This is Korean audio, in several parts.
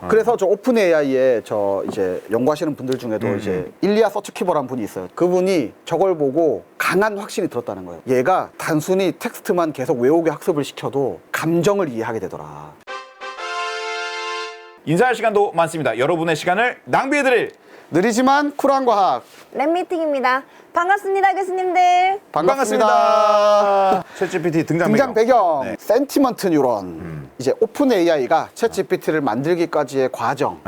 그래서 저 오픈 AI에 저 이제 연구하시는 분들 중에도 이제 일리아 서치키버라는 분이 있어요. 그분이 저걸 보고 강한 확신이 들었다는 거예요. 얘가 단순히 텍스트만 계속 외우게 학습을 시켜도 감정을 이해하게 되더라. 인사할 시간도 많습니다. 여러분의 시간을 낭비해드릴 느리지만 쿨한 과학. 랩미팅입니다. 반갑습니다, 교수님들. 반갑습니다. 챗GPT 등장 등장 배경, 네. 센티먼트 뉴런. 이제 오픈 AI가 챗GPT를 만들기까지의 과정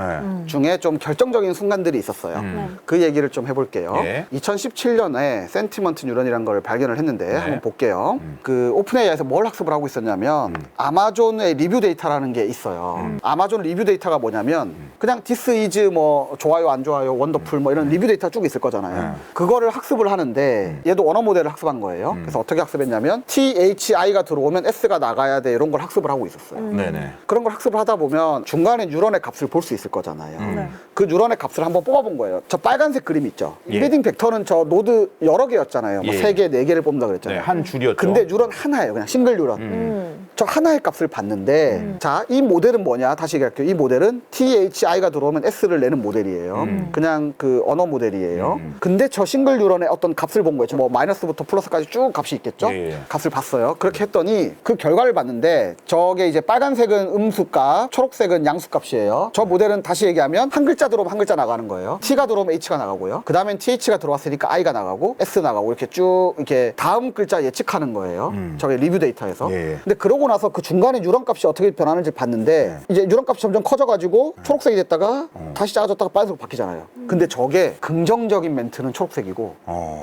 중에 좀 결정적인 순간들이 있었어요. 그 얘기를 좀 해볼게요. 예. 2017년에 센티먼트 뉴런이라는 걸 발견을 했는데 한번 볼게요. 그 오픈 AI에서 뭘 학습을 하고 있었냐면 아마존의 리뷰 데이터라는 게 있어요. 아마존 리뷰 데이터가 뭐냐면 그냥 디스 이즈 뭐 좋아요 안 좋아요 원더풀 뭐 이런 리뷰 데이터 쭉 있을 거잖아요. 그거를 학습을 하는데 얘도 언어 모델을 학습한 거예요. 그래서 어떻게 학습했냐면 THI가 들어오면 S가 나가야 돼 이런 걸 학습을 하고 있었어요. 네네. 그런 걸 학습을 하다 보면 중간에 뉴런의 값을 볼 수 있을 거잖아요. 그 뉴런의 값을 한번 뽑아본 거예요. 저 빨간색 그림 있죠. 예. 패딩 벡터는 저 노드 여러 개였잖아요. 뭐 예. 3개, 4개를 뽑는다 네, 그랬잖아요. 한 줄이었죠. 근데 뉴런 하나예요. 그냥 싱글 뉴런. 저 하나의 값을 봤는데 자, 이 모델은 뭐냐? 다시 얘기할게요. 이 모델은 THI가 들어오면 S를 내는 모델이에요. 그냥 그 언어 모델이에요. 근데 저 싱글 뉴런의 어떤 값을 본 거예요. 뭐 마이너스부터 플러스까지 쭉 값이 있겠죠? 예. 값을 봤어요. 그렇게 했더니 그 결과를 봤는데 저게 이제 빨간색은 음수값, 초록색은 양수값이에요. 저 모델은 다시 얘기하면 한 글자 들어오면 한 글자 나가는 거예요. T가 들어오면 H가 나가고요. 그 다음엔 TH가 들어왔으니까 I가 나가고 S 나가고 이렇게 쭉 이렇게 다음 글자 예측하는 거예요. 저게 리뷰 데이터에서. 예. 근데 그러고 나서 그 중간에 뉴런 값이 어떻게 변하는지 봤는데 이제 뉴런 값이 점점 커져가지고 초록색이 됐다가 다시 작아졌다가 빨간색으로 바뀌잖아요. 근데 저게 긍정적인 멘트는 초록색이고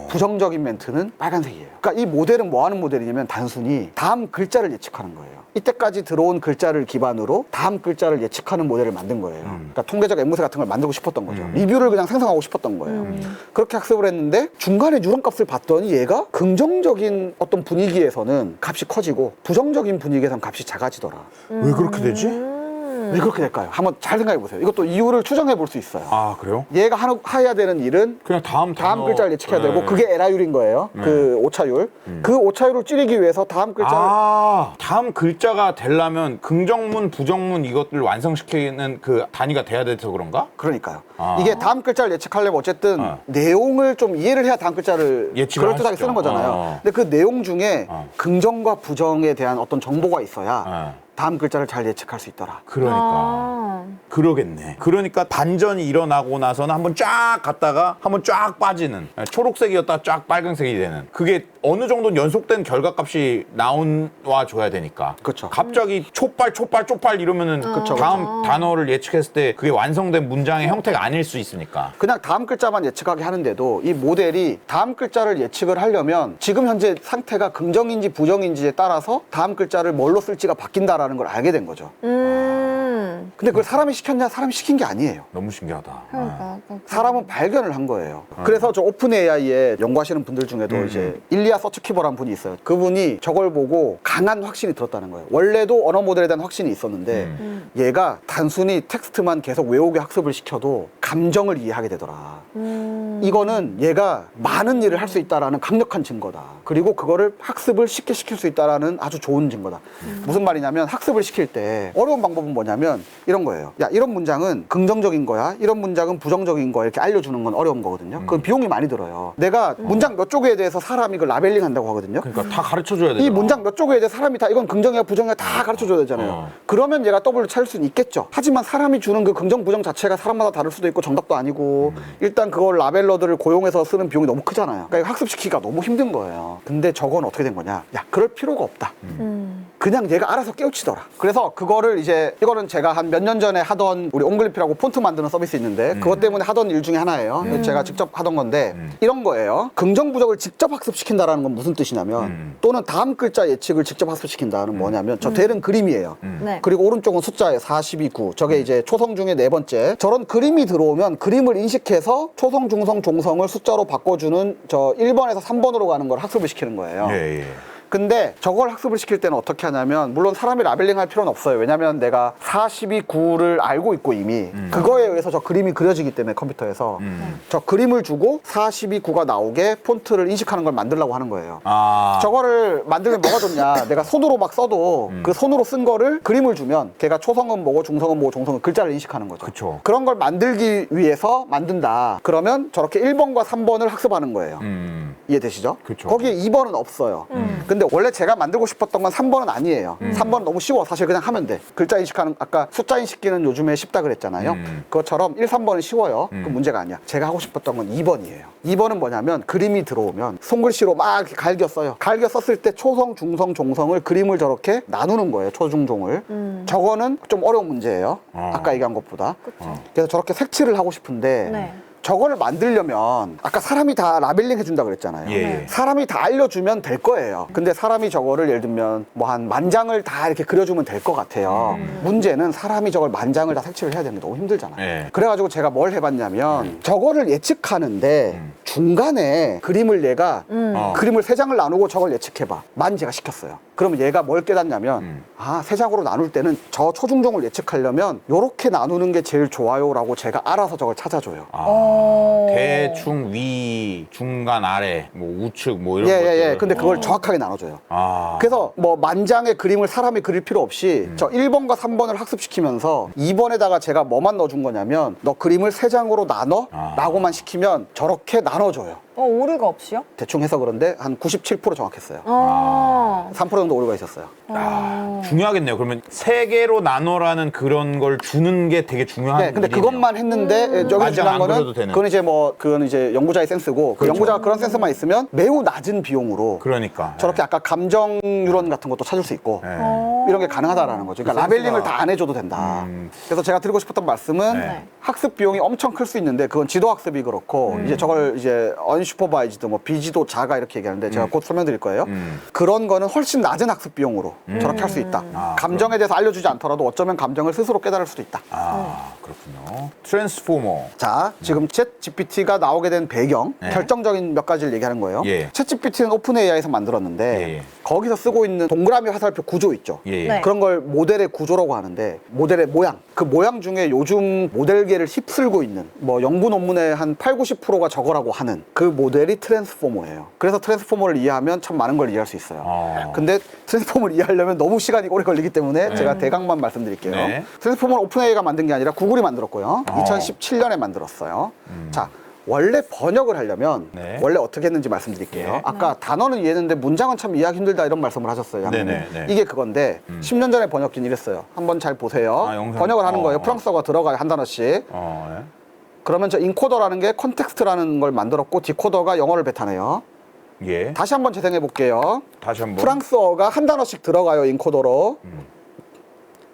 부정적인 멘트는 빨간색이에요. 그러니까 이 모델은 뭐 하는 모델이냐면 단순히 다음 글자를 예측하는 거예요. 이때까지 들어온 글자를 기반으로 다음 글자를 예측하는 모델을 만든 거예요. 그러니까 통계적 앵무새 같은 걸 만들고 싶었던 거죠. 리뷰를 그냥 생성하고 싶었던 거예요. 그렇게 학습을 했는데 중간에 뉴런 값을 봤더니 얘가 긍정적인 어떤 분위기에서는 값이 커지고 부정적인 분위기에서는 값이 작아지더라. 왜 그렇게 되지? 왜 그렇게 될까요? 한번 잘 생각해 보세요. 이것도 이유를 추정해 볼 수 있어요. 아, 그래요? 얘가 해야 되는 일은 그냥 다음 글자를 예측해야 되고 네. 그게 에라율인 거예요. 그 오차율. 그 오차율을 줄이기 위해서 다음 글자를 다음 글자가 되려면 긍정문, 부정문 이것들을 완성시키는 그 단위가 돼야 돼서 그런가? 그러니까요. 이게 다음 글자를 예측하려면 어쨌든 내용을 좀 이해를 해야 다음 글자를 예측을 그럴듯하게 하시죠. 쓰는 거잖아요. 근데 그 내용 중에 긍정과 부정에 대한 어떤 정보가 있어야 다음 글자를 잘 예측할 수 있더라. 그러니까 그러겠네. 그러니까 반전이 일어나고 나서는 한번 쫙 갔다가 한번 쫙 빠지는 초록색이었다 쫙 빨간색이 되는 그게 어느 정도는 연속된 결과값이 나와 줘야 되니까. 그쵸. 갑자기 촉발 이러면은 다음 단어를 예측했을 때 그게 완성된 문장의 형태가 아닐 수 있으니까. 그냥 다음 글자만 예측하게 하는데도 이 모델이 다음 글자를 예측을 하려면 지금 현재 상태가 긍정인지 부정인지에 따라서 다음 글자를 뭘로 쓸지가 바뀐다라는 걸 알게 된 거죠. 근데 그걸 사람이 시켰냐? 사람이 시킨 게 아니에요. 너무 신기하다. 그러니까. 사람은 발견을 한 거예요. 그래서 저 오픈 AI에 연구하시는 분들 중에도 이제 일리아 서치키버라는 분이 있어요. 그분이 저걸 보고 강한 확신이 들었다는 거예요. 원래도 언어 모델에 대한 확신이 있었는데 얘가 단순히 텍스트만 계속 외우게 학습을 시켜도 감정을 이해하게 되더라. 이거는 얘가 많은 일을 할 수 있다라는 강력한 증거다. 그리고 그거를 학습을 쉽게 시킬 수 있다라는 아주 좋은 증거다. 무슨 말이냐면 학습을 시킬 때 어려운 방법은 뭐냐면 이런 거예요. 야, 이런 문장은 긍정적인 거야. 이런 문장은 부정적인 거야. 이렇게 알려주는 건 어려운 거거든요. 그건 비용이 많이 들어요. 내가 문장 몇 쪽에 대해서 사람이 그 라벨링 한다고 하거든요. 그러니까 다 가르쳐줘야 되잖아. 이 문장 몇 쪽에 대해 사람이 다 이건 긍정이야 부정이야 다 가르쳐줘야 되잖아요. 그러면 얘가 W를 찾을 수는 있겠죠. 하지만 사람이 주는 그 긍정 부정 자체가 사람마다 다를 수도 있고 정답도 아니고 일단 그걸 라벨러들을 고용해서 쓰는 비용이 너무 크잖아요. 그러니까 학습시키기가 너무 힘든 거예요. 근데 저건 어떻게 된 거냐? 야, 그럴 필요가 없다. 그냥 얘가 알아서 깨우치더라. 그래서 그거를 이제 이거는 제가 한 몇 년 전에 하던 우리 온글리피라고 폰트 만드는 서비스 있는데 그것 때문에 하던 일 중에 하나예요. 제가 직접 하던 건데 이런 거예요. 긍정 부정을 직접 학습시킨다라는 건 무슨 뜻이냐면 또는 다음 글자 예측을 직접 학습시킨다는 뭐냐면 저 대는 그림이에요. 네. 그리고 오른쪽은 숫자예요. 42, 9. 저게 이제 초성 중에 네 번째. 저런 그림이 들어오면 그림을 인식해서 초성, 중성, 종성을 숫자로 바꿔주는 저 1번에서 3번으로 가는 걸 학습을 시키는 거예요. 예. 근데 저걸 학습을 시킬 때는 어떻게 하냐면 물론 사람이 라벨링 할 필요는 없어요. 왜냐면 내가 42구를 알고 있고 이미 그거에 의해서 저 그림이 그려지기 때문에 컴퓨터에서 저 그림을 주고 42구가 나오게 폰트를 인식하는 걸 만들려고 하는 거예요. 아. 저거를 만들면 뭐가 좋냐. 내가 손으로 막 써도 그 손으로 쓴 거를 그림을 주면 걔가 초성은 뭐고 중성은 뭐고 종성은 글자를 인식하는 거죠. 그쵸. 그런 걸 만들기 위해서 만든다. 그러면 저렇게 1번과 3번을 학습하는 거예요. 이해되시죠? 그쵸. 거기에 2번은 없어요. 근데 원래 제가 만들고 싶었던 건 3번은 아니에요. 3번은 너무 쉬워. 사실 그냥 하면 돼. 글자 인식하는, 아까 숫자 인식기는 요즘에 쉽다 그랬잖아요. 그것처럼 1, 3번은 쉬워요. 그 문제가 아니야. 제가 하고 싶었던 건 2번이에요. 2번은 뭐냐면 그림이 들어오면 손글씨로 막 이렇게 갈겨 써요. 갈겨 썼을 때 초성, 중성, 종성을 그림을 저렇게 나누는 거예요. 초중종을. 저거는 좀 어려운 문제예요. 아까 얘기한 것보다. 그래서 저렇게 색칠을 하고 싶은데 네. 저거를 만들려면 아까 사람이 다 라벨링 해준다 그랬잖아요. 예. 사람이 다 알려주면 될 거예요. 근데 사람이 저거를 예를 들면 뭐 한 10장을 다 이렇게 그려주면 될 것 같아요. 문제는 사람이 저걸 10장을 다 색칠을 해야 되는 게 너무 힘들잖아요. 예. 그래가지고 제가 뭘 해봤냐면 저거를 예측하는데 중간에 그림을 얘가 그림을 3장을 나누고 저걸 예측해봐. 만 제가 시켰어요. 그러면 얘가 뭘 깨닫냐면 아, 3장으로 나눌 때는 저 초중종을 예측하려면 요렇게 나누는 게 제일 좋아요라고 제가 알아서 저걸 찾아줘요. 대충 위, 중간, 아래, 뭐 우측, 뭐 이런 것들. 예. 근데 그걸 정확하게 나눠줘요. 그래서 뭐 10장의 그림을 사람이 그릴 필요 없이 저 1번과 3번을 학습시키면서 2번에다가 제가 뭐만 넣어준 거냐면 너 그림을 3장으로 나눠? 라고만 시키면 저렇게 나눠줘요. 오류가 없이요? 대충 해서 그런데 한 97% 정확했어요. 3% 정도 오류가 있었어요. 중요하겠네요. 그러면 3개로 나눠라는 그런 걸 주는 게 되게 중요한 네, 근데 일이네요. 그것만 했는데 여기서 맞아, 중요한 안 거는 그려도 되는. 그건 이제 뭐 그건 이제 연구자의 센스고 그 그렇죠. 연구자가 그런 센스만 있으면 매우 낮은 비용으로 그러니까. 저렇게 아까 감정 유론 같은 것도 찾을 수 있고 이런 게 가능하다라는 거죠. 그러니까 그 라벨링을 센스가- 다 안 해줘도 된다. 그래서 제가 드리고 싶었던 말씀은 네. 학습 비용이 엄청 클 수 있는데 그건 지도 학습이 그렇고 이제 저걸 이제 언슈퍼바이즈드 뭐 비지도 자가 이렇게 얘기하는데 제가 곧 설명드릴 거예요. 그런 거는 훨씬 낮은 학습 비용으로 저렇게 할 수 있다. 감정에 대해서 알려주지 않더라도 어쩌면 감정을 스스로 깨달을 수도 있다. 그렇군요. 트랜스포머. 자, 지금 챗 GPT가 나오게 된 배경, 결정적인 몇 가지를 얘기하는 거예요. 예. 챗 GPT는 오픈 AI에서 만들었는데 예. 거기서 쓰고 있는 동그라미 화살표 구조 있죠. 예. 네. 그런 걸 모델의 구조라고 하는데 모델의 모양, 그 모양 중에 요즘 모델계를 휩쓸고 있는 뭐 연구 논문의 한 8, 90%가 저거라고 하는 그 모델이 트랜스포머예요. 그래서 트랜스포머를 이해하면 참 많은 걸 이해할 수 있어요. 근데 트랜스포머를 이해하려면 너무 시간이 오래 걸리기 때문에 제가 대강만 말씀드릴게요. 네. 트랜스포머는 오픈 AI가 만든 게 아니라 구글이 만들었고요. 2017년에 만들었어요. 자, 원래 번역을 하려면 네. 원래 어떻게 했는지 말씀드릴게요. 예. 아까 단어는 이해했는데 문장은 참 이해하기 힘들다 이런 말씀을 하셨어요. 양님이. 네네. 이게 그건데 10년 전에 번역기는 이랬어요. 한번 잘 보세요. 아, 영상. 번역을 하는 거예요. 어. 프랑스어가 들어가요. 한 단어씩. 네. 그러면 저 인코더라는 게 컨텍스트라는 걸 만들었고 디코더가 영어를 뱉어내요. 예. 다시 한번 재생해 볼게요. 다시 한번. 프랑스어가 한 단어씩 들어가요. 인코더로.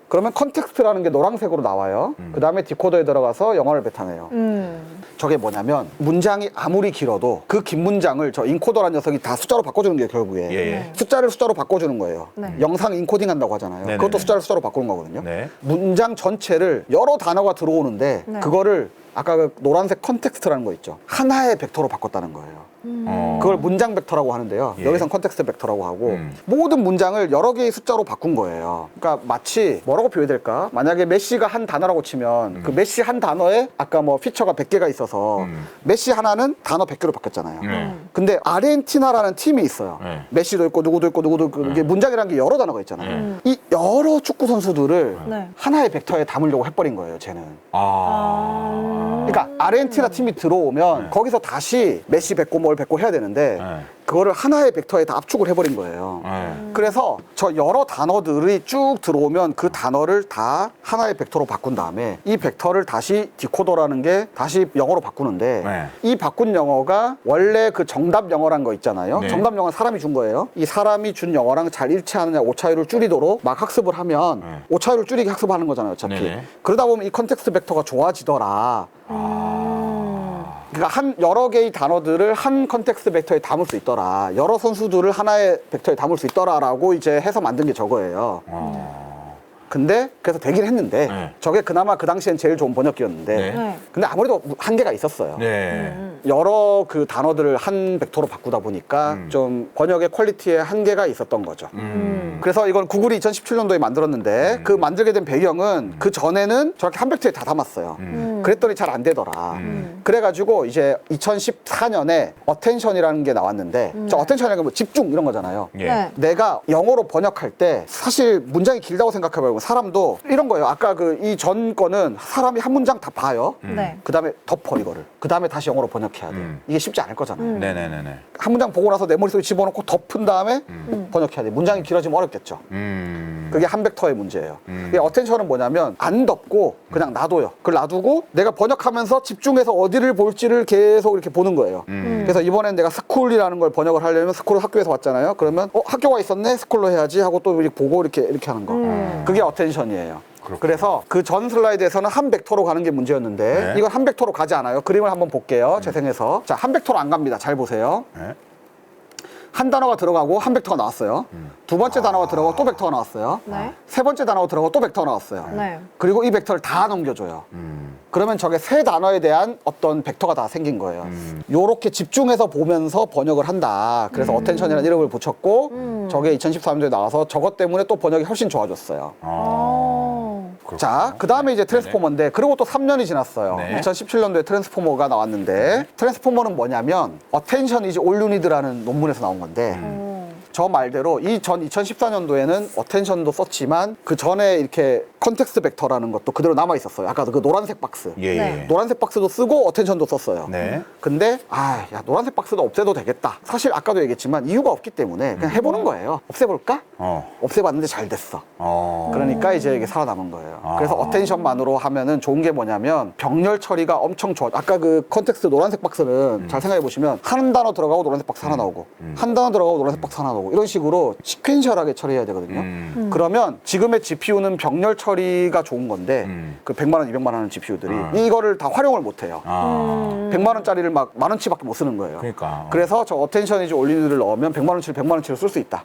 그러면 컨텍스트라는 게 노란색으로 나와요. 그 다음에 디코더에 들어가서 영어를 뱉어내요. 저게 뭐냐면 문장이 아무리 길어도 그 긴 문장을 저 인코더라는 녀석이 다 숫자로 바꿔주는 게 결국에 예. 숫자를 숫자로 바꿔주는 거예요. 네. 영상 인코딩 한다고 하잖아요. 네네네. 그것도 숫자를 숫자로 바꾸는 거거든요. 네. 문장 전체를 여러 단어가 들어오는데 네. 그거를 아까 그 노란색 컨텍스트라는 거 있죠. 하나의 벡터로 바꿨다는 거예요. 그걸 문장 벡터라고 하는데요. 예. 여기선 컨텍스트 벡터라고 하고 모든 문장을 여러 개의 숫자로 바꾼 거예요. 그러니까 마치 뭐라고 표현될까? 만약에 메시가 한 단어라고 치면 그 메시 한 단어에 아까 뭐 피처가 100개가 있어서 메시 하나는 단어 100개로 바뀌었잖아요. 근데 아르헨티나라는 팀이 있어요. 네. 메시도 있고 누구도 있고 누구도 있고 이게 문장이라는 게 여러 단어가 있잖아요. 이 여러 축구 선수들을 네. 하나의 벡터에 담으려고 해버린 거예요. 쟤는. 그러니까 음. 아르헨티나 팀이 들어오면 거기서 다시 메시 뱉고 뭘 뱉고 해야 되는데 네. 그거를 하나의 벡터에 다 압축을 해버린 거예요. 그래서 저 여러 단어들이 쭉 들어오면 그 단어를 다 하나의 벡터로 바꾼 다음에 이 벡터를 다시 디코더라는 게 다시 영어로 바꾸는데 네. 이 바꾼 영어가 원래 그 정답 영어란 거 있잖아요. 네. 정답 영어는 사람이 준 거예요. 이 사람이 준 영어랑 잘 일치하느냐 오차율을 줄이도록 막 학습을 하면 오차율을 줄이게 학습하는 거잖아요. 어차피. 네네. 그러다 보면 이 컨텍스트 벡터가 좋아지더라. 그러니까 한 여러 개의 단어들을 한 컨텍스트 벡터에 담을 수 있더라. 여러 선수들을 하나의 벡터에 담을 수 있더라라고 이제 해서 만든 게 저거예요. 근데 그래서 되긴 했는데 네. 저게 그나마 그 당시엔 제일 좋은 번역기였는데 네. 네. 근데 아무래도 한계가 있었어요. 네. 여러 그 단어들을 한 벡터로 바꾸다 보니까 좀 번역의 퀄리티에 한계가 있었던 거죠. 그래서 이건 구글이 2017년도에 만들었는데 그 만들게 된 배경은 그 전에는 저렇게 한 벡터에 다 담았어요. 그랬더니 잘 안 되더라. 그래가지고 이제 2014년에 어텐션이라는 게 나왔는데 저 어텐션이라는 게 뭐 집중 이런 거잖아요. 예. 네. 내가 영어로 번역할 때 사실 문장이 길다고 생각해봐요. 사람도 이런 거예요. 아까 그 이 전 거는 사람이 한 문장 다 봐요. 네. 그 다음에 덮어 이거를. 그 다음에 다시 영어로 번역해야 돼. 이게 쉽지 않을 거잖아요. 네네네네. 한 문장 보고 나서 내 머릿속에 집어넣고 덮은 다음에 번역해야 돼. 문장이 길어지면 어렵겠죠. 그게 한 벡터의 문제예요. 이게 어텐션은 뭐냐면 안 덮고 그냥 놔둬요. 그걸 놔두고 내가 번역하면서 집중해서 어디를 볼지를 계속 이렇게 보는 거예요. 그래서 이번엔 내가 스쿨이라는 걸 번역을 하려면 스쿨은 학교에서 왔잖아요. 그러면 학교가 있었네? 스쿨로 해야지 하고 또 이렇게 보고 이렇게 하는 거. 그게 어텐션이에요. 그래서 그 전 슬라이드에서는 한 벡터로 가는 게 문제였는데 네. 이건 한 벡터로 가지 않아요. 그림을 한번 볼게요. 재생해서. 자, 한 벡터로 안 갑니다. 잘 보세요. 네. 한 단어가 들어가고 한 벡터가 나왔어요. 두 번째 단어가 들어가고 또 벡터가 나왔어요. 네. 세 번째 단어가 들어가고 또 벡터가 나왔어요. 네. 그리고 이 벡터를 다 넘겨줘요. 그러면 저게 세 단어에 대한 어떤 벡터가 다 생긴 거예요. 요렇게 집중해서 보면서 번역을 한다. 그래서 어텐션이라는 이름을 붙였고 저게 2013년도에 나와서 저것 때문에 또 번역이 훨씬 좋아졌어요. 자, 그 다음에 이제 트랜스포머인데 그리고 또 3년이 지났어요. 네. 2017년도에 트랜스포머가 나왔는데 트랜스포머는 뭐냐면 Attention is all you need라는 논문에서 나온 건데 저 말대로 이 전 2014년도에는 어텐션도 썼지만 그 전에 이렇게 컨텍스트 벡터라는 것도 그대로 남아 있었어요. 아까 그 노란색 박스. 예, 네. 예. 노란색 박스도 쓰고 어텐션도 썼어요. 네. 근데 야 노란색 박스도 없애도 되겠다. 사실 아까도 얘기했지만 이유가 없기 때문에 그냥 해보는 거예요. 없애볼까? 없애봤는데 잘 됐어. 그러니까 이제 이게 살아남은 거예요. 그래서 어텐션만으로 하면은 좋은 게 뭐냐면 병렬 처리가 엄청 좋아. 아까 그 컨텍스트 노란색 박스는 잘 생각해 보시면 한 단어 들어가고 노란색 박스 하나 나오고 한 단어 들어가고 노란색 박스 하나 나오고 이런 식으로 시퀀셜하게 처리해야 되거든요. 그러면 지금의 GPU는 병렬 처리가 좋은 건데 그 100만 원, 200만 원 하는 GPU들이 이거를 다 활용을 못 해요. 100만 원짜리를 막 만 원치밖에 못 쓰는 거예요. 그러니까. 그래서 저 어텐션 이즈 올리드를 넣으면 100만 원치를 100만 원치로 쓸 수 있다.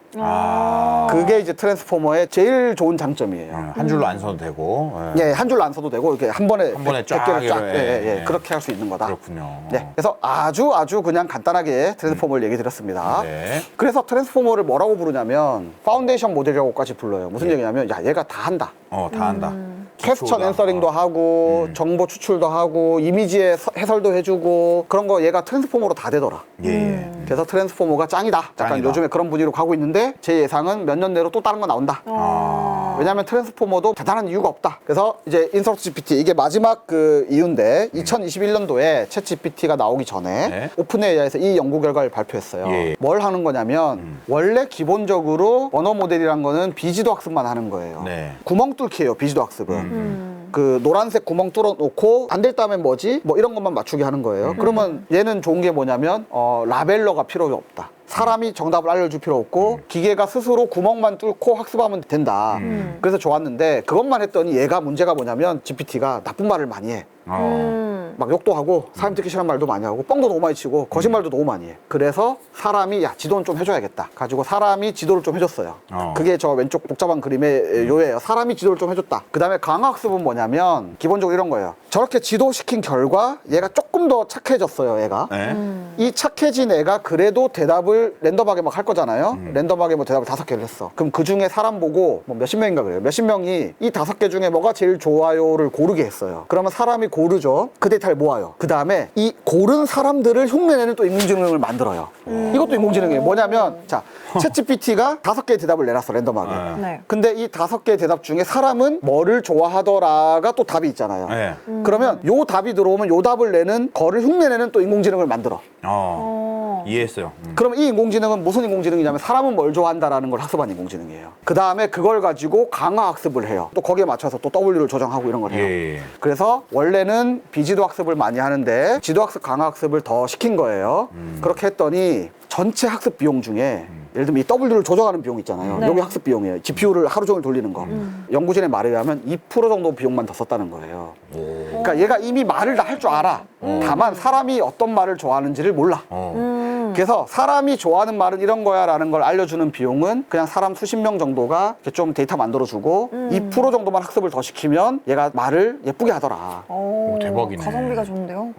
그게 이제 트랜스포머의 제일 좋은 장점이에요. 한 줄로 안 써도 되고. 예, 한 줄로 안 써도 되고 이렇게 한 번에 한 번에 100개를 쫙 예. 그렇게 할 수 있는 거다. 그렇군요. 네, 그래서 아주 그냥 간단하게 트랜스포머를 얘기 드렸습니다. 네. 그래서 트랜스포머를 뭐라고 부르냐면 파운데이션 모델이라고까지 불러요. 무슨 얘기냐면 야 얘가 다 한다. 다 한다. 퀘스천 앤서링도 하고 정보 추출도 하고 이미지의 해설도 해주고 그런 거 얘가 트랜스포머로 다 되더라. 예. 그래서 트랜스포머가 짱이다. 약간 짱이다. 요즘에 그런 분위기로 가고 있는데 제 예상은 몇 년 내로 또 다른 거 나온다. 왜냐하면 트랜스포머도 대단한 이유가 없다. 그래서 이제 인서트 GPT 이게 마지막 그 이유인데 2021년도에 챗 GPT가 나오기 전에 네. 오픈 AI에서 이 연구 결과를 발표했어요. 예. 뭘 하는 거냐면 원래 기본적으로 언어 모델이란 거는 비지도 학습만 하는 거예요. 네. 구멍 뚫기예요. 비지도 학습은. 그 노란색 구멍 뚫어놓고 안 될 다음에 뭐지? 뭐 이런 것만 맞추게 하는 거예요. 그러면 얘는 좋은 게 뭐냐면 라벨러가 필요가 없다. 사람이 정답을 알려줄 필요 없고 기계가 스스로 구멍만 뚫고 학습하면 된다. 그래서 좋았는데 그것만 했더니 얘가 문제가 뭐냐면 GPT가 나쁜 말을 많이 해. 막 욕도 하고 사람 듣기 싫은 말도 많이 하고 뻥도 너무 많이 치고 거짓말도 너무 많이 해. 그래서 사람이 야 지도는 좀 해줘야겠다 가지고 사람이 지도를 좀 해줬어요. 그게 저 왼쪽 복잡한 그림의 요예요. 사람이 지도를 좀 해줬다. 그 다음에 강화학습은 뭐냐면 기본적으로 이런 거예요. 저렇게 지도시킨 결과 얘가 조금 더 착해졌어요. 얘가 네. 이 착해진 애가 그래도 대답을 랜덤하게 막 할 거잖아요. 랜덤하게 뭐 대답을 5개를 했어. 그럼 그 중에 사람 보고 뭐 몇십 명인가 그래요. 몇십 명이 이 5개 중에 뭐가 제일 좋아요를 고르게 했어요. 그러면 사람이 고르죠. 그 데이터를 모아요. 그 다음에 이 고른 사람들을 흉내내는 또 인공지능을 만들어요. 이것도 인공지능이에요. 뭐냐면 자, 챗GPT가 5개의 대답을 내놨어. 랜덤하게. 네. 근데 이 5개의 대답 중에 사람은 뭐를 좋아하더라가 또 답이 있잖아요. 네. 그러면 요 답이 들어오면 요 답을 내는 거를 흉내내는 또 인공지능을 만들어. 이해했어요. 그럼 이 인공지능은 무슨 인공지능이냐면 사람은 뭘 좋아한다라는 걸 학습한 인공지능이에요. 그 다음에 그걸 가지고 강화 학습을 해요. 또 거기에 맞춰서 또 W를 조정하고 이런 걸 해요. 예. 그래서 원래는 비지도 학습을 많이 하는데 지도 학습, 강화 학습을 더 시킨 거예요. 그렇게 했더니 전체 학습 비용 중에 예를 들면 이 W를 조정하는 비용 있잖아요. 네. 여기 학습 비용이에요. GPU를 하루 종일 돌리는 거. 연구진의 말에 의하면 2% 정도 비용만 더 썼다는 거예요. 그러니까 얘가 이미 말을 다 할 줄 알아. 다만 사람이 어떤 말을 좋아하는지를 몰라. 그래서 사람이 좋아하는 말은 이런 거야 라는 걸 알려주는 비용은 그냥 사람 수십 명 정도가 이렇게 좀 데이터 만들어주고 2% 정도만 학습을 더 시키면 얘가 말을 예쁘게 하더라. 오, 대박이네. 가성비가 좋은데요?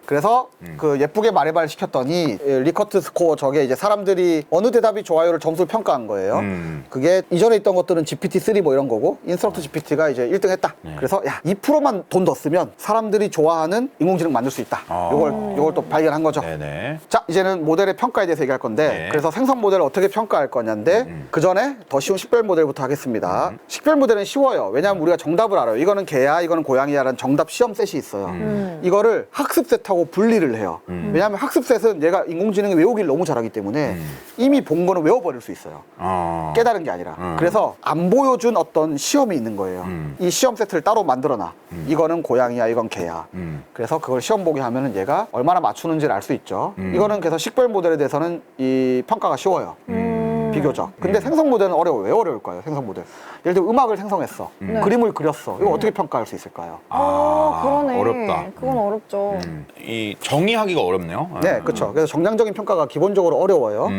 그래서 그 예쁘게 말해봐를 시켰더니 리커트 스코어 저게 이제 사람들이 어느 대답이 좋아요를 점수를 평가한 거예요. 그게 이전에 있던 것들은 GPT-3 뭐 이런 거고 인스트럭트 GPT가 이제 1등 했다. 그래서 야 2%만 돈 더 쓰면 사람들이 좋아하는 인공지능 만들 수 있다. 요걸 또 발견한 거죠. 네네. 자 이제는 모델의 평가에 대해서 얘기할 건데 네. 그래서 생성 모델을 어떻게 평가할 거냐인데 그 전에 더 쉬운 식별 모델부터 하겠습니다. 식별 모델은 쉬워요. 왜냐하면 우리가 정답을 알아요. 이거는 개야 이거는 고양이야라는 정답 시험 셋이 있어요. 이거를 학습 셋하고 분리를 해요. 왜냐하면 학습 셋은 얘가 인공지능이 외우기를 너무 잘하기 때문에 이미 본 거는 외워버릴 수 있어요. 깨달은 게 아니라. 그래서 안 보여준 어떤 시험이 있는 거예요. 이 시험 세트를 따로 만들어놔. 이거는 고양이야 이건 개야. 그래서 그걸 시험 보게 하면은 얘가 얼마나 맞추는지를 알 수 있죠. 이거는 그래서 식별 모델에 대해서는 이 평가가 쉬워요. 비교적. 근데 생성 모델은 어려워요. 왜 어려울까요? 생성 모델. 예를 들어 음악을 생성했어. 그림을 그렸어. 이거 어떻게 평가할 수 있을까요? 그러네. 어렵다. 그건 어렵죠. 이 정의하기가 어렵네요. 네, 그렇죠. 그래서 정량적인 평가가 기본적으로 어려워요.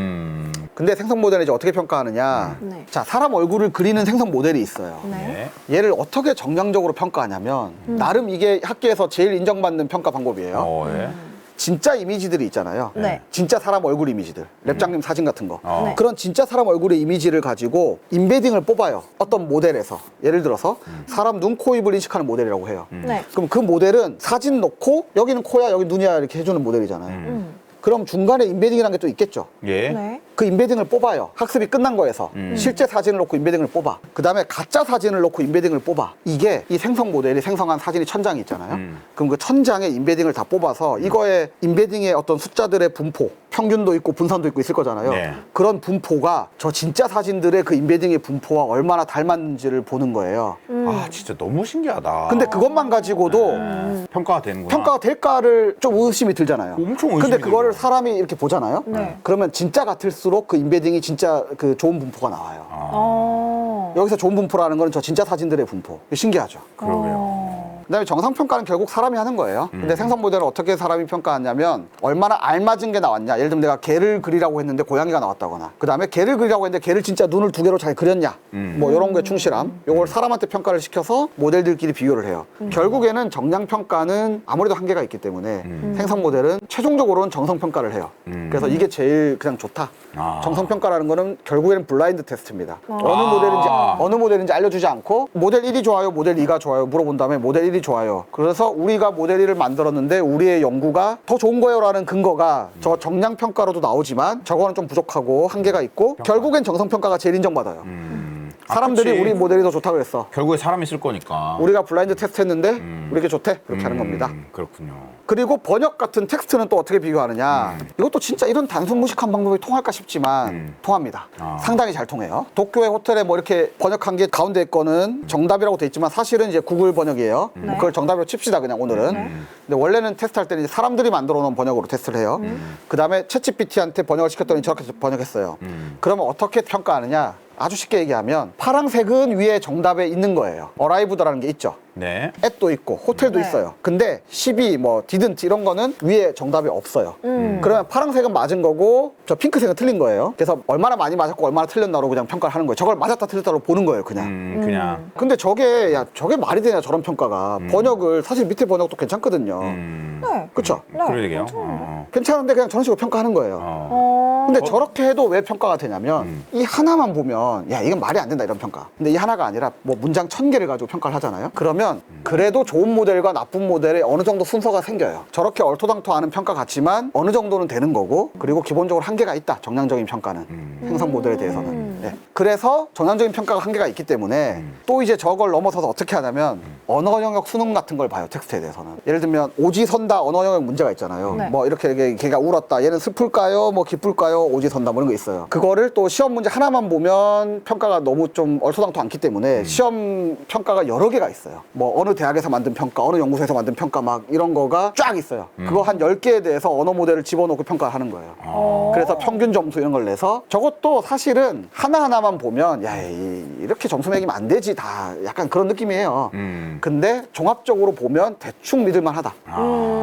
근데 생성 모델을 이제 어떻게 평가하느냐? 네. 자, 사람 얼굴을 그리는 생성 모델이 있어요. 네. 네. 얘를 어떻게 정량적으로 평가하냐면 나름 이게 학계에서 제일 인정받는 평가 방법이에요. 예. 진짜 이미지들이 있잖아요. 네. 진짜 사람 얼굴 이미지들. 랩장님 사진 같은 거. 네. 그런 진짜 사람 얼굴의 이미지를 가지고 인베딩을 뽑아요. 어떤 모델에서. 예를 들어서 사람 눈, 코, 입을 인식하는 모델이라고 해요. 네. 그럼 그 모델은 사진 넣고 여기는 코야, 여기 눈이야 이렇게 해주는 모델이잖아요. 그럼 중간에 인베딩이라는 게 또 있겠죠. 예. 네. 그 인베딩을 뽑아요. 학습이 끝난 거에서. 실제 사진을 놓고 인베딩을 뽑아. 그 다음에 가짜 사진을 놓고 인베딩을 뽑아. 이게 이 생성 모델이 생성한 사진이 1000장이 있잖아요. 그럼 그 1000장의 인베딩을 다 뽑아서 이거에 인베딩의 어떤 숫자들의 분포, 평균도 있고 분산도 있고 있을 거잖아요. 네. 그런 분포가 저 진짜 사진들의 그 인베딩의 분포와 얼마나 닮았는지를 보는 거예요. 아, 진짜 너무 신기하다. 근데 그것만 가지고도 평가가 되는구나. 평가가 될까를 좀 의심이 들잖아요. 엄청 의심이 근데 그거를 들죠. 사람이 이렇게 보잖아요. 네. 그러면 진짜 같을수록 그 인베딩이 진짜 그 좋은 분포가 나와요. 여기서 좋은 분포라는 건 저 진짜 사진들의 분포. 신기하죠. 그러게요. 그다음에 정상평가는 결국 사람이 하는 거예요. 근데 생성 모델을 어떻게 사람이 평가하냐면 얼마나 알맞은 게 나왔냐. 예를 들면 내가 개를 그리라고 했는데 고양이가 나왔다거나 그다음에 개를 그리라고 했는데 개를 진짜 눈을 두 개로 잘 그렸냐. 뭐 이런 거에 충실함. 요걸 사람한테 평가를 시켜서 모델들끼리 비교를 해요. 결국에는 정량평가는 아무래도 한계가 있기 때문에 생성 모델은 최종적으로는 정성평가를 해요. 그래서 이게 제일 그냥 좋다. 정성평가라는 거는 결국에는 블라인드 테스트입니다. 어느 모델인지 알려주지 않고 모델 1이 좋아요, 모델 2가 좋아요 물어본 다음에 모델 1이 좋아요. 그래서 우리가 모델 1을 만들었는데 우리의 연구가 더 좋은 거예요라는 근거가 저 정량평가로도 나오지만 저거는 좀 부족하고 한계가 있고 결국엔 정성평가가 제일 인정받아요. 사람들이 그치. 우리 모델이 더 좋다고 했어. 결국에 사람이 쓸 거니까. 우리가 블라인드 테스트 했는데 우리에게 좋대. 그렇게 하는 겁니다. 그렇군요. 그리고 번역 같은 텍스트는 또 어떻게 비교하느냐. 이것도 진짜 이런 단순 무식한 방법이 통할까 싶지만 통합니다. 상당히 잘 통해요. 도쿄의 호텔에 뭐 이렇게 번역한 게 가운데 거는 정답이라고 돼 있지만 사실은 이제 구글 번역이에요. 그걸 정답으로 칩시다 그냥 오늘은. 근데 원래는 테스트할 때는 이제 사람들이 만들어 놓은 번역으로 테스트를 해요. 그 다음에 챗GPT한테 번역을 시켰더니 저렇게 번역했어요. 그러면 어떻게 평가하느냐. 아주 쉽게 얘기하면 파란색은 위에 정답에 있는 거예요. 어라이브드라는 게 있죠. 네. 앳도 있고 호텔도 네. 있어요. 근데 12, 뭐 didn't 이런 거는 위에 정답이 없어요. 그러면 파란색은 맞은 거고 저 핑크색은 틀린 거예요. 그래서 얼마나 많이 맞았고 얼마나 틀렸나로 그냥 평가를 하는 거예요. 저걸 맞았다 틀렸다로 보는 거예요, 그냥. 그냥. 근데 저게 말이 되냐 저런 평가가. 번역을 사실 밑에 번역도 괜찮거든요. 네. 그쵸? 그러게요. 괜찮은데 그냥 저런 식으로 평가하는 거예요. 근데 저렇게 해도 왜 평가가 되냐면 이 하나만 보면 야 이건 말이 안 된다 이런 평가. 근데 이 하나가 아니라 뭐 문장 1000개를 가지고 평가를 하잖아요. 그러면 그래도 좋은 모델과 나쁜 모델에 어느 정도 순서가 생겨요. 저렇게 얼토당토하는 평가 같지만 어느 정도는 되는 거고 그리고 기본적으로 한계가 있다. 정량적인 평가는 생성 모델에 대해서는. 네. 그래서 정량적인 평가가 한계가 있기 때문에 또 이제 저걸 넘어서서 어떻게 하냐면 언어 영역 수능 같은 걸 봐요. 텍스트에 대해서는. 예를 들면 오지선다 언어 영역 문제가 있잖아요. 네. 뭐 이렇게 걔가 울었다. 얘는 슬플까요? 뭐 기쁠까요? 오지선다 뭐 이런 거 있어요. 그거를 또 시험 문제 하나만 보면 평가가 너무 좀 얼토당토 않기 때문에 시험 평가가 여러 개가 있어요. 뭐 어느 대학에서 만든 평가, 어느 연구소에서 만든 평가 막 이런 거가 쫙 있어요. 그거 한 10개에 대해서 언어 모델을 집어넣고 평가를 하는 거예요. 그래서 평균 점수 이런 걸 내서 저것도 사실은 하나하나만 보면 야 이렇게 점수 매기면 안 되지 다 약간 그런 느낌이에요. 근데 종합적으로 보면 대충 믿을만 하다.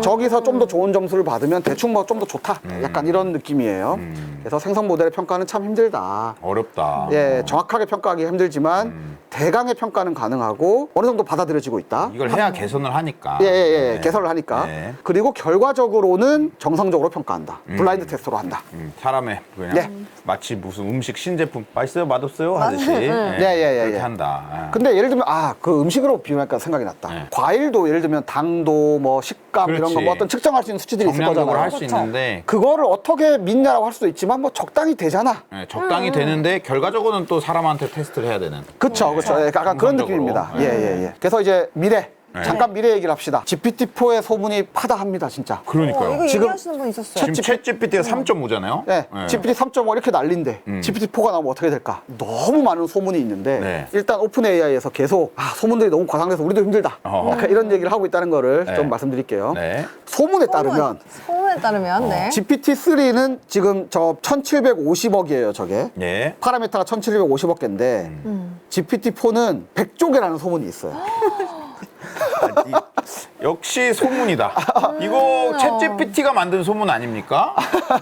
저기서 여기에서 좀 더 좋은 점수를 받으면 대충 뭐 좀 더 좋다. 약간 이런 느낌이에요. 그래서 생성 모델의 평가는 참 힘들다. 어렵다. 예, 정확하게 평가하기 힘들지만 대강의 평가는 가능하고 어느 정도 받아들여지고 있다. 이걸 해야 개선을 하니까. 예, 네. 개선을 하니까. 네. 그리고 결과적으로는 정상적으로 평가한다. 블라인드 테스트로 한다. 사람의 그냥 네. 마치 무슨 음식 신제품 맛있어요, 맛없어요 하듯이 예, 그렇게 예. 한다. 근데 예를 들면 그 음식으로 비유하니까 생각이 났다. 네. 과일도 예를 들면 당도 뭐 식감 이런 그렇지. 거 뭐 어떤 측정할 수 있는 수치들이 있을 정량적으로 거잖아요. 할 수 그렇죠. 있는데 그거를 어떻게 믿냐라고 할 수도 있지만 뭐 적당히 되잖아. 적당히 되는데 결과적으로는 또 사람한테 테스트를 해야 되는. 그쵸. 예, 약간 그런 정상적으로. 느낌입니다. 네. 예. 그래서 이제 미래. 네. 잠깐 미래 얘기를 합시다. GPT-4의 소문이 파다합니다, 진짜. 그러니까요. 이거 지금 얘기하시는 분 있었어요. 지금 챗 GPT가 3.5잖아요. 네, GPT 3.5 이렇게 난린데 GPT-4가 나오면 어떻게 될까? 너무 많은 소문이 있는데 네. 일단 오픈 AI에서 계속 소문들이 너무 과장돼서 우리도 힘들다. 약간 이런 얘기를 하고 있다는 거를 네. 좀 말씀드릴게요. 네. 소문에 따르면 소문에 따르면 네. GPT-3는 지금 저 1750억이에요, 저게. 예. 파라미터가 1750억 개인데 GPT-4는 100조 개라는 소문이 있어요. 역시 소문이다. 이거 챗 GPT가 만든 소문 아닙니까?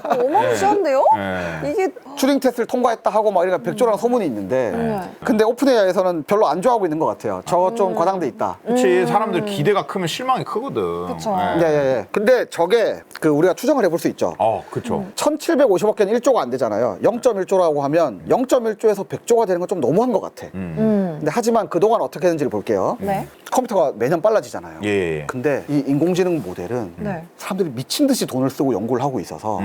어마무시한데요? 네. 이게 튜링 테스트를 통과했다 하고 막 이러니까 100조라는 소문이 있는데 근데 오픈 AI에서는 별로 안 좋아하고 있는 것 같아요. 저 좀 과장돼 있다. 그렇지. 사람들 기대가 크면 실망이 크거든. 그쵸. 예. 근데 저게 우리가 추정을 해볼 수 있죠. 그렇죠. 1750억 개는 1조가 안 되잖아요. 0.1조라고 하면 0.1조에서 100조가 되는 건 좀 너무한 것 같아. 근데 하지만 그동안 어떻게 했는지를 볼게요. 네. 컴퓨터가 매년 빨라지잖아요. 예. 근데 이 인공지능 모델은 네. 사람들이 미친 듯이 돈을 쓰고 연구를 하고 있어서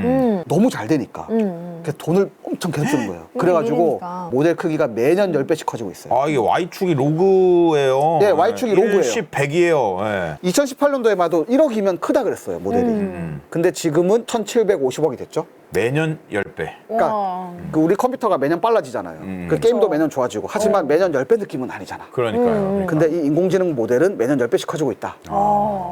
너무 잘 되니까 그래서 돈을 엄청 계속 쓰는 거예요. 그래가지고 일이니까. 모델 크기가 매년 10배씩 커지고 있어요. 이게 Y축이 로그예요. 네, Y축이 로그예요. 10, 100이에요. 예. 2018년도에 봐도 1억이면 크다 그랬어요, 모델이. 근데 지금은 1750억이 됐죠. 매년 10배. 그러니까 와. 우리 컴퓨터가 매년 빨라지잖아요. 그 게임도 그렇죠. 매년 좋아지고 하지만 매년 10배 느낌은 아니잖아. 그러니까요. 근데 이 인공지능 모델은 매년 10배씩 커지고 있다.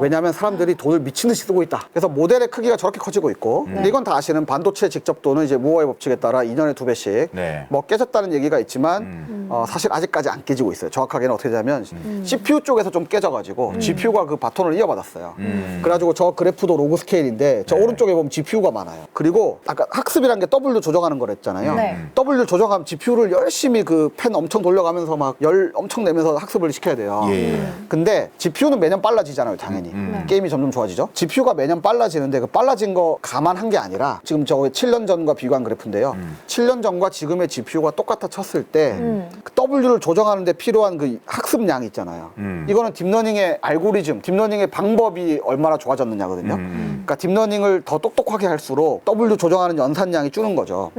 왜냐하면 사람들이 돈을 미친 듯이 쓰고 있다. 그래서 모델의 크기가 저렇게 커지고 있고 근데 이건 다 아시는 반도체 직접도는 이제 무어의 법칙에 따라 2년에 2배씩 네. 뭐 깨졌다는 얘기가 있지만 사실 아직까지 안 깨지고 있어요. 정확하게는 어떻게 되냐면 CPU 쪽에서 좀 깨져가지고 GPU가 그 바톤을 이어받았어요. 그래가지고 저 그래프도 로그 스케일인데 저 오른쪽에 보면 GPU가 많아요. 그리고 아까 학습이라는 게 W 조정하는 거랬잖아요. 네. W 조정하면 GPU를 열심히 그 펜 엄청 돌려가면서 막 열 엄청 내면서 학습을 시켜야 돼요. 예. 근데 GPU는 매년 빨라지잖아요, 당연히. 게임이 점점 좋아지죠. GPU가 매년 빨라지는데 그 빨라진 거 감안한 게 아니라 지금 저거 7년 전과 비교한 그래프인데요. 7년 전과 지금의 GPU가 똑같아 쳤을 때 그 W를 조정하는 데 필요한 그 학습량이 있잖아요. 이거는 딥러닝의 알고리즘, 딥러닝의 방법이 얼마나 좋아졌느냐거든요. 그러니까 딥러닝을 더 똑똑하게 할수록 W 조정하는 연산량이 줄는 거죠.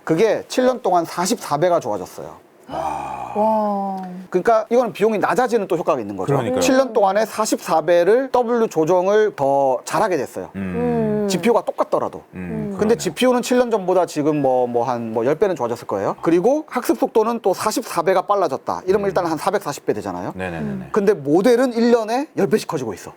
그게 7년 동안 44배가 좋아졌어요. 와. 그러니까 이거는 비용이 낮아지는 또 효과가 있는 거죠. 그러니까요. 7년 동안에 44배를 W 조정을 더 잘하게 됐어요. GPU가 똑같더라도. 근데 GPU는 7년 전보다 지금 한 10배는 좋아졌을 거예요. 그리고 학습 속도는 또 44배가 빨라졌다. 이러면 일단 한 440배 되잖아요. 네네네. 근데 모델은 1년에 10배씩 커지고 있어.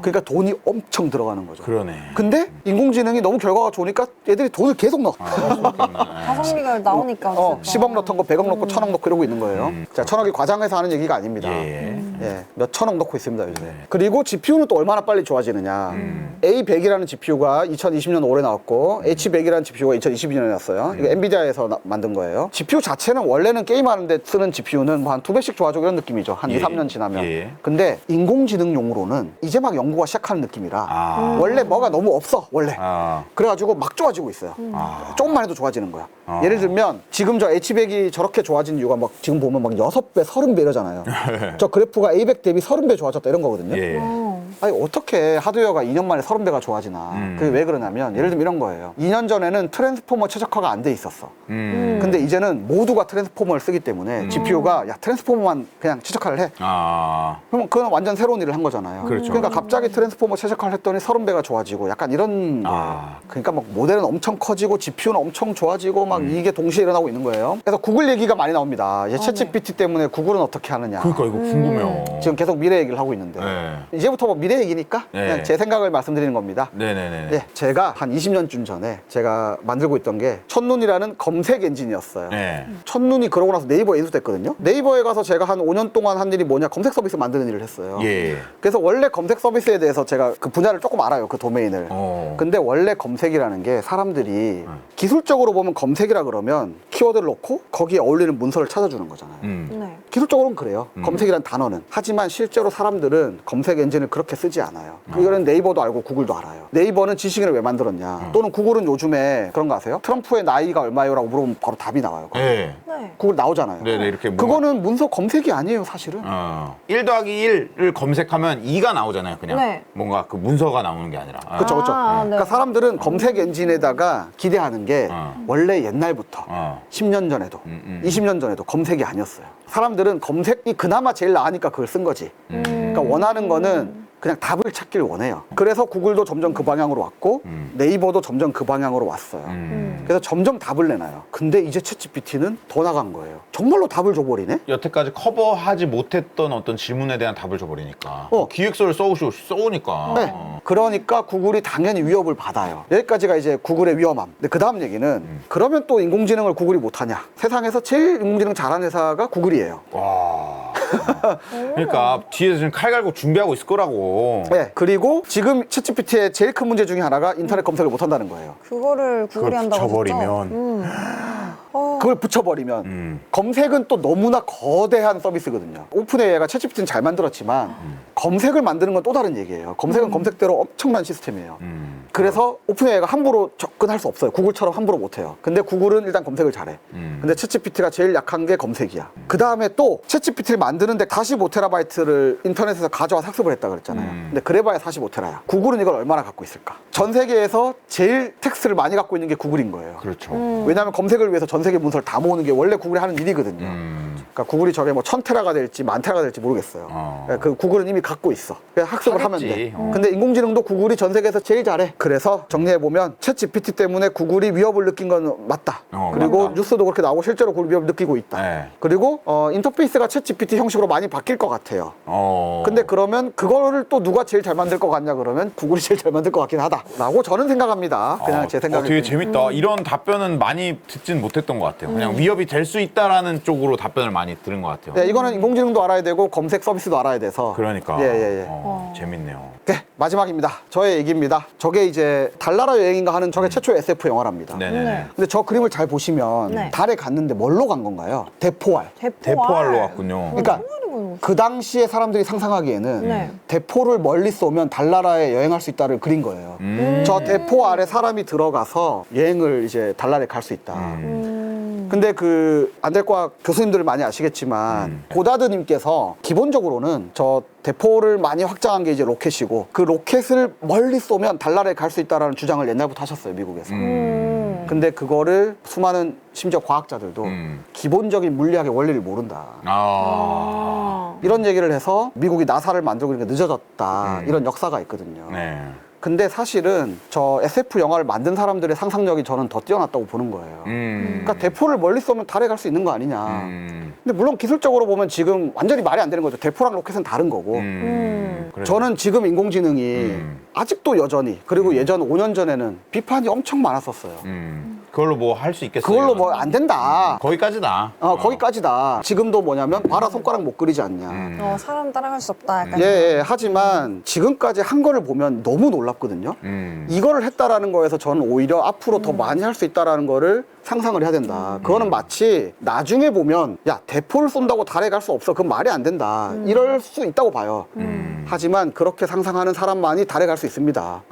그러니까 돈이 엄청 들어가는 거죠. 그러네. 근데 인공지능이 너무 결과가 좋으니까 애들이 돈을 계속 넣어. 가성비가 나오니까. 어쨌든. 10억 넣던 거 100억 넣고 1000억 넣고 이러고 있는 거예요. 자, 1000억이 과장해서 하는 얘기가 아닙니다. 예. 예, 몇 천억 넣고 있습니다, 요즘에. 그리고 GPU는 또 얼마나 빨리 좋아지느냐. A100이라는 GPU가 2020년 올해 나왔고, H100이라는 GPU가 2022년에 나왔어요. 이거 엔비디아에서 만든 거예요. GPU 자체는 원래는 게임하는데 쓰는 GPU는 뭐 한 2배씩 좋아지고 이런 느낌이죠. 한 2, 3년 지나면. 예. 근데 인공지능용으로는 이제 막 연구가 시작하는 느낌이라 원래 뭐가 너무 없어, 원래. 그래가지고 막 좋아지고 있어요. 조금만 해도 좋아지는 거야. 예를 들면 지금 저 H100이 저렇게 좋아진 이유가 막 지금 보면 막 6배, 30배 이러잖아요. 저 그래프가 A100 대비 30배 좋아졌다 이런 거거든요. 예. 아니 어떻게 하드웨어가 2년 만에 30배가 좋아지나. 그게 왜 그러냐면 예를 들면 이런 거예요. 2년 전에는 트랜스포머 최적화가 안 돼 있었어. 근데 이제는 모두가 트랜스포머를 쓰기 때문에 GPU가 야 트랜스포머만 그냥 최적화를 해. 그러면 그건 완전 새로운 일을 한 거잖아요. 그렇죠. 그러니까 갑자기 트랜스포머 최적화를 했더니 30배가 좋아지고 약간 이런 거예요. 그러니까 막 모델은 엄청 커지고 GPU는 엄청 좋아지고 막 이게 동시에 일어나고 있는 거예요. 그래서 구글 얘기가 많이 나옵니다. 챗GPT 때문에 구글은 어떻게 하느냐. 그러니까 이거 궁금해요. 지금 계속 미래 얘기를 하고 있는데 네. 이제부터 보면 미래 얘기니까 네. 그냥 제 생각을 말씀드리는 겁니다. 네네네. 예, 제가 한 20년쯤 전에 제가 만들고 있던 게 첫눈이라는 검색 엔진이었어요. 네. 첫눈이 그러고 나서 네이버에 인수됐거든요. 네이버에 가서 제가 한 5년 동안 한 일이 뭐냐, 검색 서비스 만드는 일을 했어요. 예. 그래서 원래 검색 서비스에 대해서 제가 그 분야를 조금 알아요, 그 도메인을. 근데 원래 검색이라는 게 사람들이 기술적으로 보면 검색이라 그러면 키워드를 넣고 거기에 어울리는 문서를 찾아주는 거잖아요. 네. 기술적으로는 그래요. 검색이란 단어는. 하지만 실제로 사람들은 검색 엔진을 그렇게 쓰지 않아요. 이거는 네이버도 알고 구글도 알아요. 네이버는 지식인을 왜 만들었냐. 또는 구글은 요즘에 그런 거 아세요? 트럼프의 나이가 얼마예요? 라고 물어보면 바로 답이 나와요. 네. 네. 구글 나오잖아요. 네네, 이렇게 뭔가- 그거는 문서 검색이 아니에요, 사실은. 1 더하기 1을 검색하면 2가 나오잖아요, 그냥. 네. 뭔가 그 문서가 나오는 게 아니라. 그쵸, 그쵸. 아, 네. 그러니까 사람들은 검색 엔진에다가 기대하는 게 원래 옛날부터 10년 전에도 20년 전에도 검색이 아니었어요. 사람들은 검색이 그나마 제일 나으니까 그걸 쓴 거지. 그러니까 원하는 거는 그냥 답을 찾길 원해요. 그래서 구글도 점점 그 방향으로 왔고 네이버도 점점 그 방향으로 왔어요. 그래서 점점 답을 내놔요. 근데 이제 챗GPT는 더 나간 거예요. 정말로 답을 줘버리네? 여태까지 커버하지 못했던 어떤 질문에 대한 답을 줘버리니까. 어. 기획서를 써오니까. 네. 그러니까 구글이 당연히 위협을 받아요. 여기까지가 이제 구글의 위험함. 근데 그 다음 얘기는 그러면 또 인공지능을 구글이 못하냐? 세상에서 제일 인공지능 잘하는 회사가 구글이에요. 와. 그러니까 뒤에서 지금 칼 갈고 준비하고 있을 거라고. 네. 그리고 지금 챗GPT의 제일 큰 문제 중에 하나가 인터넷 검색을 못한다는 거예요. 그거를 구글이 그걸 한다고 붙여버리면. 그걸 붙여버리면 검색은 또 너무나 거대한 서비스거든요. 오픈 AI가 챗GPT는 잘 만들었지만 검색을 만드는 건 또 다른 얘기예요. 검색은 검색대로 엄청난 시스템이에요. 그래서 오픈 AI가 함부로 접근할 수 없어요. 구글처럼 함부로 못해요. 근데 구글은 일단 검색을 잘해. 근데 챗GPT가 제일 약한 게 검색이야. 그 다음에 또 챗GPT를 만드는데 45TB를 인터넷에서 가져와서 학습을 했다 그랬잖아요. 근데 그래봐야 45TB야. 구글은 이걸 얼마나 갖고 있을까? 전 세계에서 제일 텍스트를 많이 갖고 있는 게 구글인 거예요. 그렇죠. 왜냐하면 검색을 위해서 전 세계 문서를 다 모으는 게 원래 구글이 하는 일이거든요. 그러니까 구글이 저게 뭐 1000테라가 될지 10,000테라가 될지 모르겠어요. 그 구글은 이미 갖고 있어. 그냥 학습을 하면 하겠지. 돼. 근데 인공지능도 구글이 전 세계에서 제일 잘해. 그래서 정리해보면 챗 GPT 때문에 구글이 위협을 느낀 건 맞다. 그리고 맞다. 뉴스도 그렇게 나오고 실제로 구글이 위협을 느끼고 있다. 네. 그리고 인터페이스가 챗 GPT 형식으로 많이 바뀔 것 같아요. 근데 그러면 그거를 또 누가 제일 잘 만들 것 같냐 그러면 구글이 제일 잘 만들 것 같긴 하다 라고 저는 생각합니다. 그냥 제 생각이 되게 재밌다. 이런 답변은 많이 듣진 못했던 것 같아요. 그냥 위협이 될 수 있다라는 쪽으로 답변을 많이 들은 것 같아요. 네, 이거는 인공지능도 알아야 되고 검색 서비스도 알아야 돼서 그러니까. 예. 재밌네요. 네, 마지막입니다. 저의 얘기입니다. 저게 이제 달나라 여행인가 하는 저게 최초의 SF 영화랍니다. 네네네. 네. 근데 저 그림을 잘 보시면 네. 달에 갔는데 뭘로 간 건가요? 대포알. 대포알로 왔군요. 그러니까 그 당시에 사람들이 상상하기에는 네. 대포를 멀리 쏘면 달나라에 여행할 수 있다를 그린 거예요. 저 대포 아래 사람이 들어가서 여행을 이제 달나라에 갈 수 있다. 근데 그 안될과 교수님들을 많이 아시겠지만 고다드님께서 기본적으로는 저 대포를 많이 확장한 게 이제 로켓이고 그 로켓을 멀리 쏘면 달나라에 갈 수 있다라는 주장을 옛날부터 하셨어요, 미국에서. 근데 그거를 수많은 심지어 과학자들도 기본적인 물리학의 원리를 모른다. 이런 얘기를 해서 미국이 나사를 만들고 이렇게 늦어졌다. 이런 역사가 있거든요. 네. 근데 사실은 저 SF 영화를 만든 사람들의 상상력이 저는 더 뛰어났다고 보는 거예요. 그러니까 대포를 멀리 쏘면 달에 갈 수 있는 거 아니냐. 근데 물론 기술적으로 보면 지금 완전히 말이 안 되는 거죠. 대포랑 로켓은 다른 거고. 그래요. 저는 지금 인공지능이 아직도 여전히 그리고 예전 5년 전에는 비판이 엄청 많았었어요. 그걸로 뭐 할 수 있겠어요? 그걸로 뭐 안 된다. 거기까지다. 거기까지다. 지금도 뭐냐면 봐라 손가락 못 그리지 않냐. 사람 따라갈 수 없다. 약간. 예, 하지만 지금까지 한 거를 보면 너무 놀랍거든요. 이거를 했다라는 거에서 저는 오히려 앞으로 더 많이 할 수 있다라는 거를 상상을 해야 된다. 그거는 마치 나중에 보면 야 대포를 쏜다고 달에 갈 수 없어. 그건 말이 안 된다. 이럴 수 있다고 봐요. 하지만 그렇게 상상하는 사람만이 달에 갈 수 있습니다.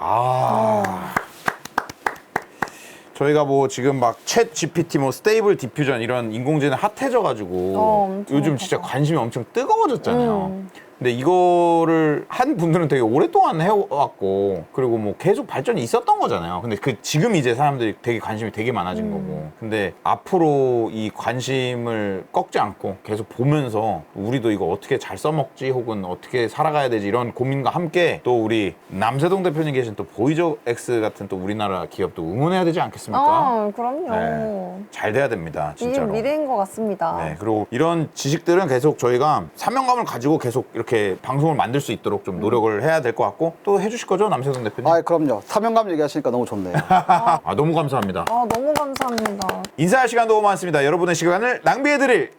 저희가 뭐 지금 막 챗 GPT, 뭐 스테이블 디퓨전 이런 인공지능 핫해져가지고 엄청 요즘 진짜 관심이 엄청 뜨거워졌잖아요. 근데 이거를 한 분들은 되게 오랫동안 해왔고 그리고 뭐 계속 발전이 있었던 거잖아요. 근데 그 지금 이제 사람들이 되게 관심이 되게 많아진 거고. 근데 앞으로 이 관심을 꺾지 않고 계속 보면서 우리도 이거 어떻게 잘 써먹지 혹은 어떻게 살아가야 되지 이런 고민과 함께 또 우리 남세동 대표님 계신 또 보이저 X 같은 또 우리나라 기업도 응원해야 되지 않겠습니까? 그럼요. 네. 잘 돼야 됩니다, 이게 진짜로. 미래인 것 같습니다. 네, 그리고 이런 지식들은 계속 저희가 사명감을 가지고 계속 이렇게 이렇게 방송을 만들 수 있도록 좀 노력을 해야 될 것 같고 또 해주실 거죠, 남세동 대표님? 아, 그럼요. 사명감 얘기하시니까 너무 좋네요. 아, 너무 감사합니다. 아, 너무 감사합니다. 인사할 시간 너무 많습니다. 여러분의 시간을 낭비해드릴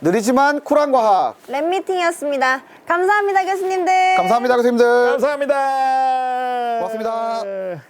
느리지만 쿨한 과학. 랩미팅이었습니다. 감사합니다, 교수님들. 감사합니다, 교수님들. 감사합니다. 고맙습니다.